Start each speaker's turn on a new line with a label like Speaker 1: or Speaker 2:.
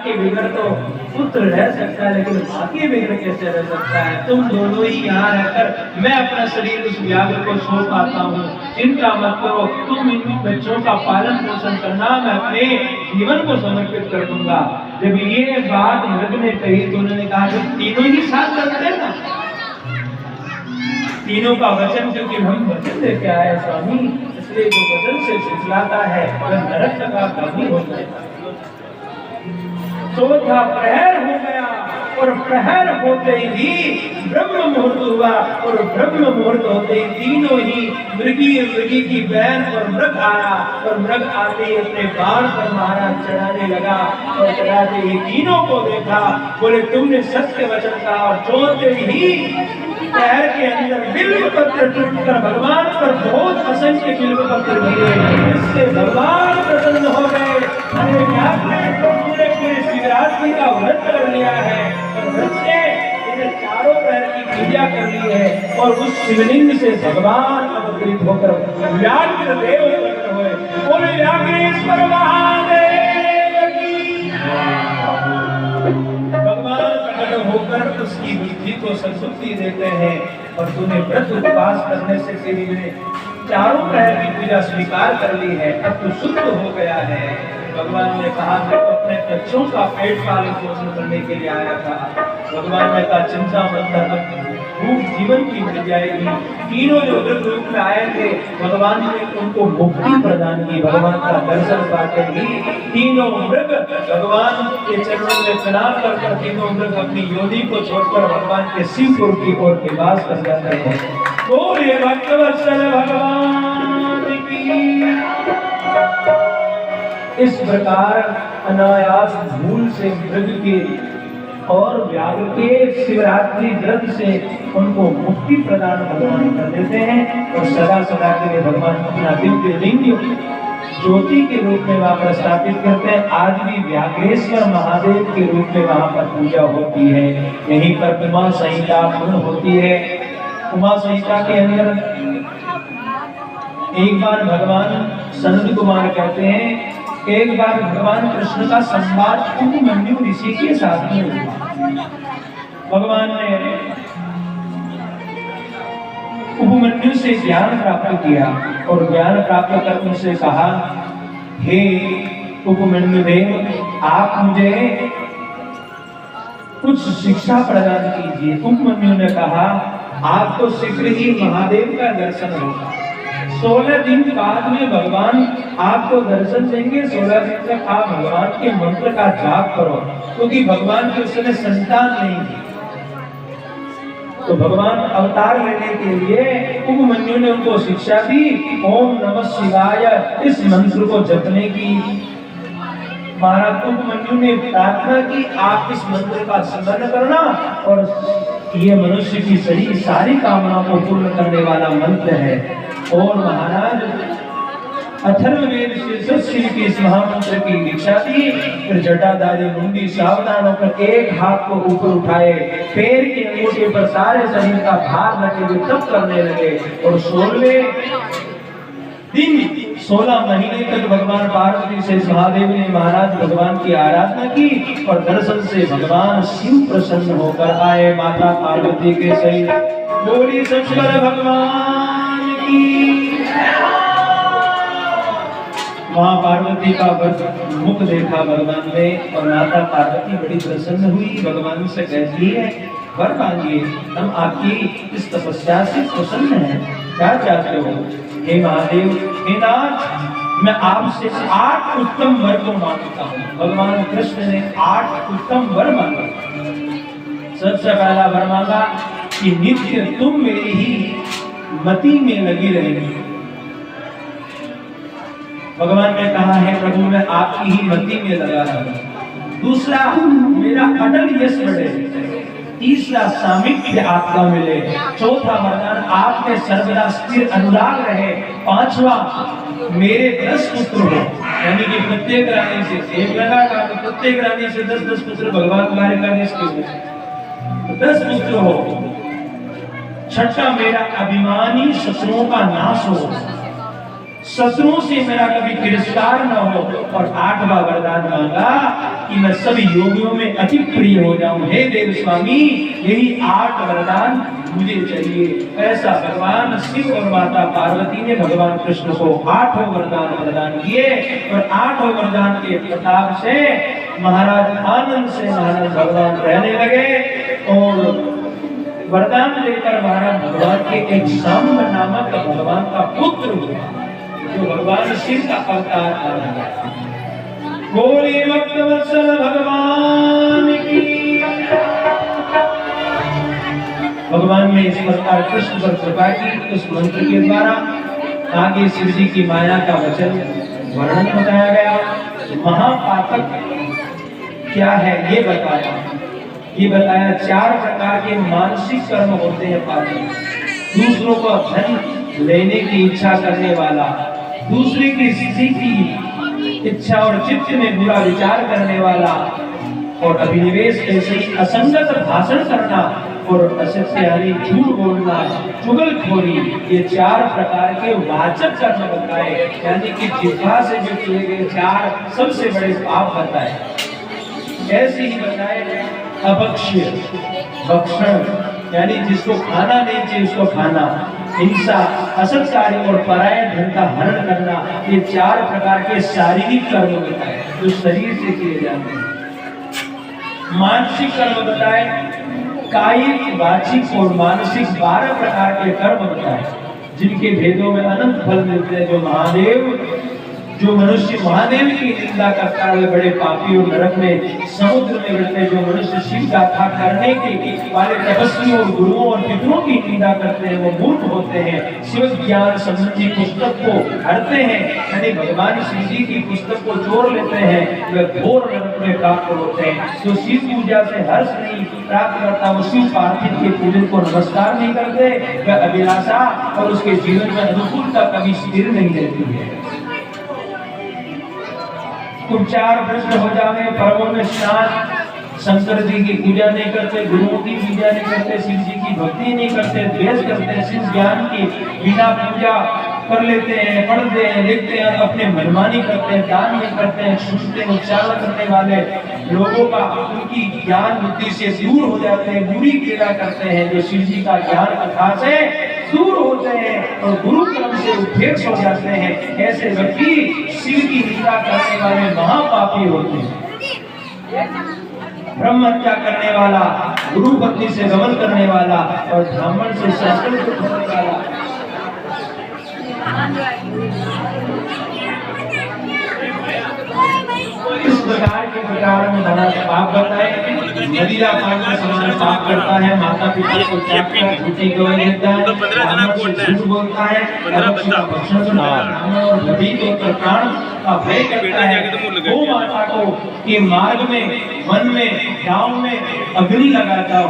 Speaker 1: के बिगड़ तो पुत्र रह सकता है, लेकिन माँ के बिगड़ कैसे रह सकता है? तुम दोनों ही यहाँ रहकर मैं अपना शरीर उस व्याघ्र को सौंप आता हूँ, चिंता मत करो, तुम इन बच्चों का पालन पोषण करना, मैं अपने जीवन को समर्पित कर दूंगा। जब ये बात मृग ने कही तो उन्होंने कहा जब तीनों ही साथ करते हैं ना, तीनों का वचन, क्योंकि हम वचन लेके आए स्वामी, इसलिए जो वचन से सिखलाता है वह नरक का कभी होता है। चौथा प्रहर हो गया और प्रहर होते ही ब्रह्म मुहूर्त हुआ और ब्रह्म मुहूर्त होते ही तीनों ही मृगी की बहन और मृग आया और मृग आते ही अपने बाण पर महाराज चढ़ाने लगा और चढ़ाते ही तीनों को देखा, बोले तुमने सत्य वचन कहा। और चौथे ही पैर के अंदर बिल्व पत्र टूटकर भगवान पर बहुत असंख्य बिल्व पत्र गिरे, इससे भगवान प्रसन्न हो गए। अरे क्या पूरे शिवरात्रि का व्रत कर लिया है और व्रत से चारों पैर की पूजा कर ली है और उस शिवलिंग से भगवान अवतरित होकर व्याघ्र देव प्रकट हुए। बोले व्याघ्रेश्वर महादेव की। भगवान प्रकट होकर उसकी बुद्धि को संतुष्टि देते हैं और तूने व्रत उपवास करने से तेरी ने चारों पैर की पूजा स्वीकार कर ली है, अब तू शुद्ध हो गया है। भगवान ने कहा मैं तो अपने बच्चों का पेट पालन पोषण करने के लिए आया था। भगवान ने कहा चिंता मत कर, भूख जीवन की मिल जाएगी। तीनों जो मृग रूप में आए थे भगवान ने उनको मुक्ति प्रदान की। भगवान का दर्शन पाकर ही तीनों मृग भगवान के चरणों में प्रणाम कर तीनों मृग अपनी योनि को छोड़कर भगवान के शिवपुर की ओर निवास कर जाते हैं। बोले भक्तवत्सल भगवान की। इस प्रकार अनायास भूल से मृग के और व्याघ्र के शिवरात्रि व्रत से उनको मुक्ति प्रदान भगवान कर देते हैं और सदा सदा के लिए भगवान अपना दिव्य लिंग ज्योति के रूप में वहां पर स्थापित करते हैं। आज भी व्याघ्रेश्वर महादेव के रूप में वहां पर पूजा होती है। यहीं पर उमा संहिता पूर्ण होती है। उमा संहिता के अंदर एक बार भगवान सनत कुमार कहते हैं, एक बार भगवान कृष्ण का संवाद उपमन्यु ऋषि के साथ में हुआ। भगवान ने उपमन्यु से ज्ञान प्राप्त किया और ज्ञान प्राप्त कर उनसे कहा, हे उपमन्यु देव आप मुझे कुछ शिक्षा प्रदान कीजिए। उपमन्यु ने कहा आपको शीघ्र ही महादेव का दर्शन होगा। 16 दिन बाद में भगवान आपको दर्शन देंगे। 16 दिन तक आप भगवान के मंत्र का जाप करो, क्योंकि भगवान के उस समय संतान नहीं थी। तो भगवान अवतार लेने के लिए उपमन्यु ने उनको शिक्षा दी, ओम नमः शिवाय इस मंत्र को जपने की। महाराज उपमन्यु ने प्रार्थना की आप इस मंत्र का स्मरण करना और ये मनुष्य की सही सारी कामनाओं को पूर्ण करने वाला मंत्र है। और महाराज अथर्ववेद से की इस महामंत्र की दीक्षा दी। फिर जटाधारी मुंडी सावधान होकर एक हाथ को ऊपर उठाए, पैर के अंगूठे पर सारे शरीर का भार रखे हुए तप करने लगे और 16वें दिन 16 महीने तक भगवान पार्वती से महादेव ने महाराज भगवान की आराधना की और दर्शन से भगवान शिव प्रसन्न होकर आए माता पार्वती के सहित। बोली शंकर भगवान की। मां पार्वती का मुख देखा भगवान ने और माता पार्वती बड़ी प्रसन्न हुई। भगवान से कहती है वर मांगिए, हम आपकी इस तपस्या से प्रसन्न हैं, क्या चाहते हो? हे महादेव, हे नाथ, मैं आपसे 8 उत्तम वर को मांगता हूँ। भगवान कृष्ण ने 8 उत्तम वर मांगा। सबसे पहला वर मांगा कि नित्य तुम मेरी ही मति में लगी रहेगी। भगवान ने कहा है प्रभु मैं आपकी ही मति में लगा रहूं। दूसरा मेरा अटल यश बढ़े। तीसरा सामिप्य आपका मिले। चौथा वरदान आप में सर्वदा स्थिर अनुराग रहे। पांचवा मेरे 10 पुत्र हो, यानी कि प्रत्येक रानी से एक लगा तो प्रत्येक रानी से 10-10 पुत्र भगवान तुम्हारे करने के 10 पुत्र हो। छठा मेरा अभिमानी शत्रुओं का नाश हो। शत्रुओं से मेरा कभी तिरस्कार न हो। और 8वां वरदान मांगा कि मैं सभी योगियों में अति प्रिय हो जाऊं। हे देव स्वामी, यही 8 वरदान मुझे चाहिए। ऐसा भगवान शिव और माता पार्वती ने भगवान कृष्ण को 8 वरदान प्रदान किए। और 8 वरदान के प्रताप से महाराज आनंद से महाराज भगवान रहने लगे। और वरदान लेकर महाराज भगवान के एक सांब नामक भगवान का पुत्र हुआ, जो भगवान शिव का अवतार था। बोले भक्तवत्सल भगवान की। भगवान ने इस प्रकार कृष्ण पर कृपा की। उस मंत्र के द्वारा आगे शिव जी की माया का वचन वर्णन बताया गया। महापातक क्या है ये बताया। ये बताया 4 प्रकार के मानसिक कर्म होते हैं पातक। दूसरों को धन लेने की इच्छा करने वाला, दूसरे की स्थिति की इच्छा और चित्त में बुरा विचार करने वाला, और अभिनिवेश ऐसे ही असंगत भाषण करना और असत्य यानी झूठ बोलना, चुगलखोरी, ये 4 प्रकार के वाचक कर्म बताए। यानी कि जिह्वा से जो किए गए 4 सबसे बड़े पाप बताए। ऐसे ही बताए अभक्ष्य, भक्षण यानी जिसको खाना नहीं चाहिए उसको खाना, हिंसा, असत्कार्य और पराये धन का हरण करना, ये 4 प्रकार के शारीरिक कर्म बताए जो शरीर से किए जाते हैं। मानसिक कर्म बताए, कायिक, वाचिक और मानसिक 12 प्रकार के कर्म बताए, जिनके भेदों में अनंत फल मिलते हैं। जो मनुष्य महादेव की निंदा करता है बड़े पापी और नरक में समुद्र में गिरते। जो मनुष्य शिव गाथा करने के वाले तपस्वियों और गुरुओं और पितरों की निंदा करते हैं वो मूर्ख होते हैं। शिव ज्ञान संबंधी पुस्तक को हरते हैं, यानी भगवान शिव जी की पुस्तक को चोर लेते हैं, वे घोर नरक में प्राप्त होते हैं। जो शिव पूजा से हर्ष नहीं प्राप्त करता वो शिव पार्थिव के पूजन को नमस्कार नहीं करते, वह अभिलाषा और उसके जीवन में अनुकूलता कभी स्थिर नहीं रहती है। उपचार भ्रष्ट हो जावे, पर्वों में स्नान, शंकर जी की पूजा नहीं करते, गुरुओं की पूजा नहीं करते, शिव जी की भक्ति नहीं करते, द्वेष करते, शिव ज्ञान की बिना पूजा कर लेते हैं, पढ़ते हैं, लिखते हैं, अपने मनमानी करते हैं, दान नहीं करते हैं, सुनते हैं, उच्चारण करने वाले लोगों का उनकी ज्ञान बुद्धि से दूर हो जाते हैं, बुरी क्रिया करते हैं। जो शिव जी का ज्ञान कथा से दूर होते हैं और गुरु क्रम से उपदेश हो जाते हैं, ऐसे व्यक्ति शिव की निंदा करने वाले महापापी होते हैं। ब्रह्म हत्या करने वाला, गुरु भक्ति से गमन करने वाला और ब्राह्मण से शास्त्र को छोड़ने वाला। इस प्रकार के प्रकार में धना पाप बताए। नदीला पान का समान पाप करता है, माता पिता को त्याग कर झूठी गवाही देता है, ब्राह्मण से झूठ बोलता है, अभक्ष्य का भक्षण करता है, ब्राह्मण और भीत होकर प्राण का भय करता है, गौ माता को के मार्ग में, वन में, गांव में अग्नि लगाता